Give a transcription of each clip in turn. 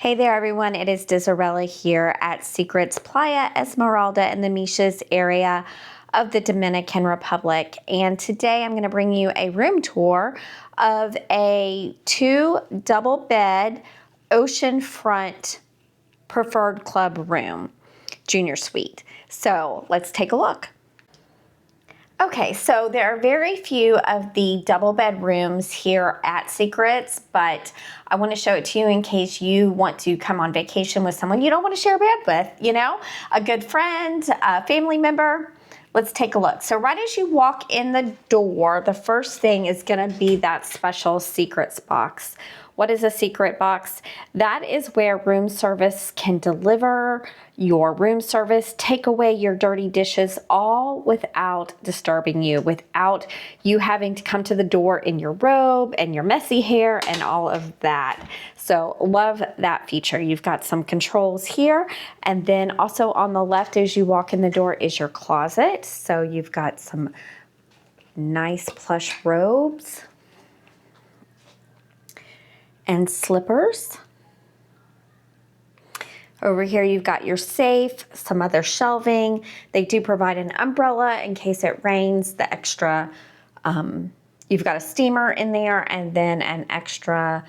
Hey there everyone, it is Desirella here at Secrets Playa Esmeralda in the Miches area of the Dominican Republic. And today I'm going to bring you a room tour of a 2 double bed oceanfront preferred club room, junior suite. So let's take a look. Okay, so there are very few of the double bed rooms here at Secrets, but I want to show it to you in case you want to come on vacation with someone you don't want to share a bed with, you know, a good friend, a family member. Let's take a look. So right as you walk in the door, the first thing is going to be that special secrets box. What is a secret box? That is where room service can deliver your room service, take away your dirty dishes, all without disturbing you, without you having to come to the door in your robe and your messy hair and all of that. So love that feature. You've got some controls here. And then also on the left as you walk in the door is your closet. So you've got some nice plush robes and slippers. Over here you've got your safe, some other shelving. They do provide an umbrella in case it rains. The extra, you've got a steamer in there, and then an extra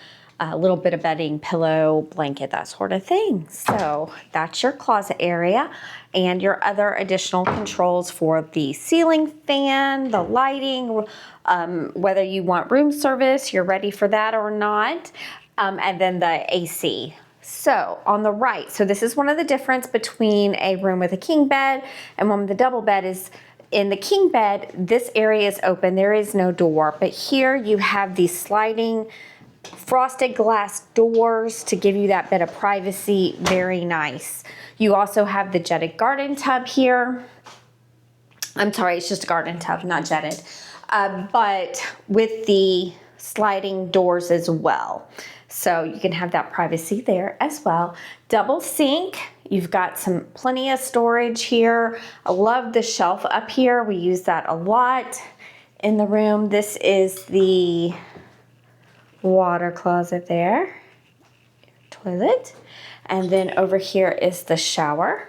little bit of bedding, pillow, blanket, that sort of thing. So that's your closet area, and your other additional controls for the ceiling fan, the lighting, whether you want room service, you're ready for that or not, and then the AC. So on the right, so this is one of the difference between a room with a king bed and one with a double bed is in the king bed, this area is open, there is no door, but here you have these sliding frosted glass doors to give you that bit of privacy. Very nice. You also have the jetted garden tub here. I'm sorry, it's just a garden tub, not jetted, but with the sliding doors as well. So you can have that privacy there as well. Double sink. You've got plenty of storage here. I love the shelf up here. We use that a lot in the room. This is the water closet there, toilet, and then over here is the shower.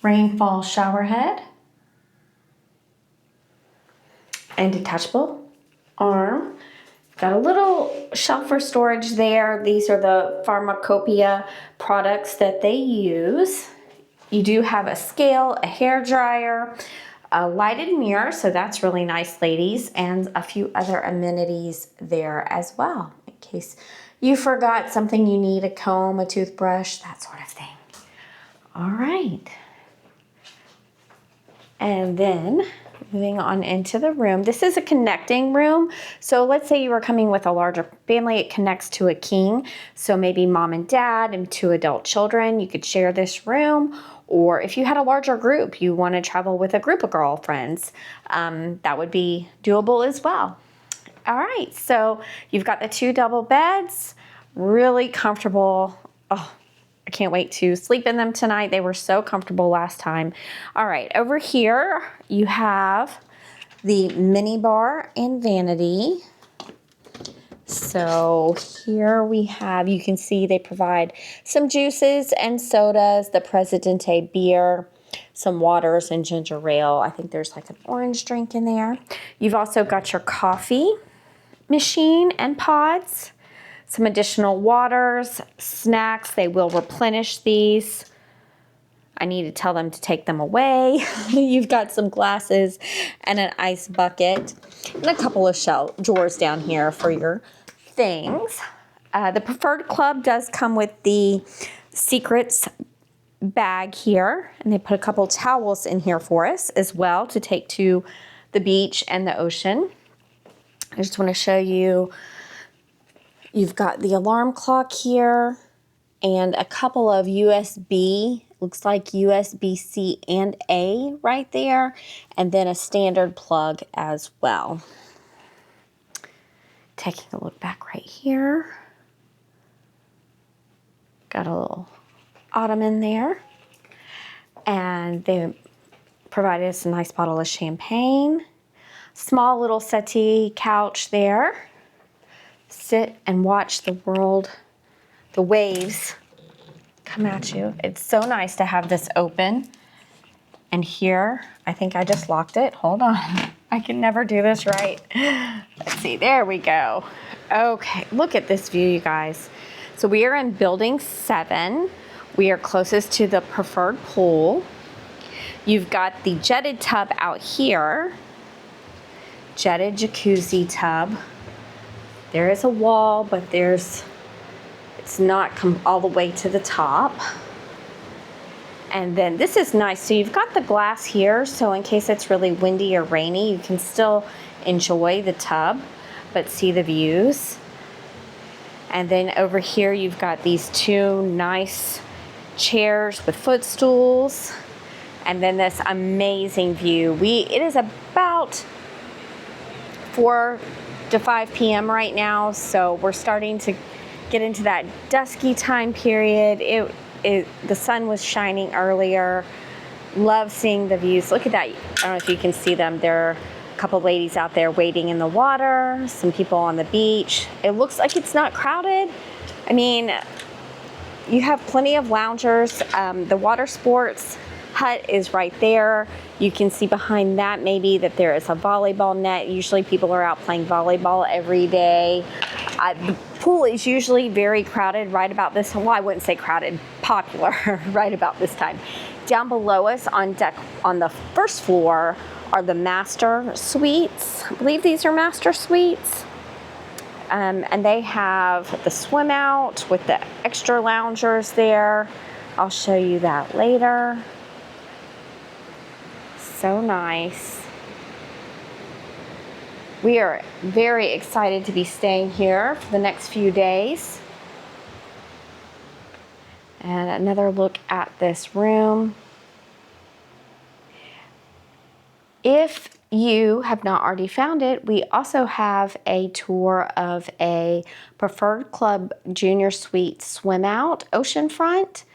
Rainfall shower head and detachable arm. Got a little shelf for storage there. These are the pharmacopoeia products that they use. You do have a scale, a hair dryer, a lighted mirror, so that's really nice, ladies, and a few other amenities there as well, in case you forgot something you need, a comb, a toothbrush, that sort of thing. All right. And then moving on into the room. This is a connecting room. So let's say you were coming with a larger family, it connects to a king. So maybe mom and dad and 2 adult children, you could share this room. Or if you had a larger group, you want to travel with a group of girlfriends, that would be doable as well. All right, so you've got the 2 double beds, really comfortable. Oh, I can't wait to sleep in them tonight. They were so comfortable last time. All right, over here you have the mini bar and vanity. So here we have, you can see they provide some juices and sodas, the Presidente beer, some waters and ginger ale. I think there's like an orange drink in there. You've also got your coffee machine and pods, some additional waters, snacks. They will replenish these. I need to tell them to take them away. You've got some glasses and an ice bucket and a couple of drawers down here for your things. The preferred club does come with the Secrets bag here, and they put a couple towels in here for us as well to take to the beach and the ocean. I just want to show you, you've got the alarm clock here and a couple of USB, looks like USB-C and A right there, and then a standard plug as well. Taking a look back right here. Got a little ottoman there. And they provided us a nice bottle of champagne. Small little settee couch there. sit and watch the world, the waves come at you. It's so nice to have this open. And here, I think I just locked it. Hold on. I can never do this right. Let's see, there we go. Okay, look at this view, you guys. So we are in building 7. We are closest to the preferred pool. You've got the jetted tub out here. Jetted jacuzzi tub. There is a wall, but it's not come all the way to the top. And then this is nice. So you've got the glass here, so in case it's really windy or rainy, you can still enjoy the tub, but see the views. And then over here, you've got these 2 nice chairs with footstools. And then this amazing view. It is about 4 to 5 p.m. right now, so we're starting to get into that dusky time period. The sun was shining earlier. Love seeing the views. Look at that. I don't know if you can see them. There are a couple ladies out there wading in the water, some people on the beach. It looks like it's not crowded. I mean, you have plenty of loungers. The water sports hut is right there. You can see behind that maybe that there is a volleyball net. Usually people are out playing volleyball every day. The pool is usually very crowded right about this time. Well, I wouldn't say crowded, popular right about this time. Down below us on deck on the first floor are the master suites. I believe these are master suites. And they have the swim out with the extra loungers there. I'll show you that later. So nice. We are very excited to be staying here for the next few days. And another look at this room. If you have not already found it, we also have a tour of a Preferred Club Junior Suite swim out oceanfront.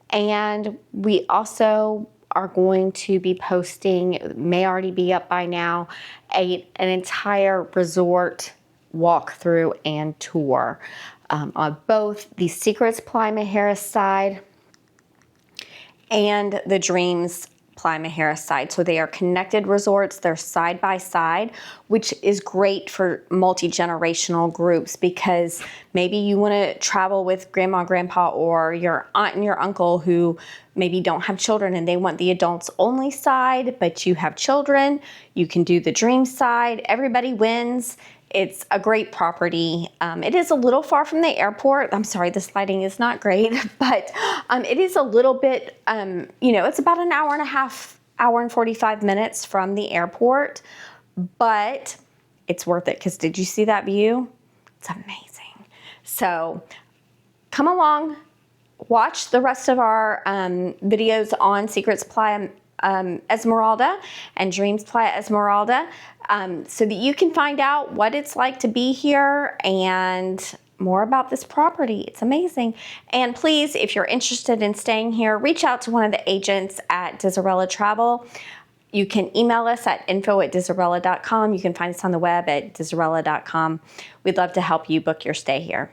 And we also are going to be posting, may already be up by now, an entire resort walkthrough and tour on both the Secrets Playa side and the Dreams Playa side. So they are connected resorts. They're side by side, which is great for multi-generational groups because maybe you want to travel with grandma, grandpa, or your aunt and your uncle who maybe don't have children and they want the adults only side, but you have children. You can do the dream side. Everybody wins. It's a great property. It is a little far from the airport. I'm sorry, this lighting is not great, but it is a little bit, it's about an hour and a half, hour and 45 minutes from the airport, but it's worth it because did you see that view? It's amazing. So come along, watch the rest of our videos on Secrets Playa Esmeralda and Dreams Playa Esmeralda so that you can find out what it's like to be here and more about this property. It's amazing. And please, if you're interested in staying here, reach out to one of the agents at Disarella Travel. You can email us at info@disarella.com. You can find us on the web at disarella.com. We'd love to help you book your stay here.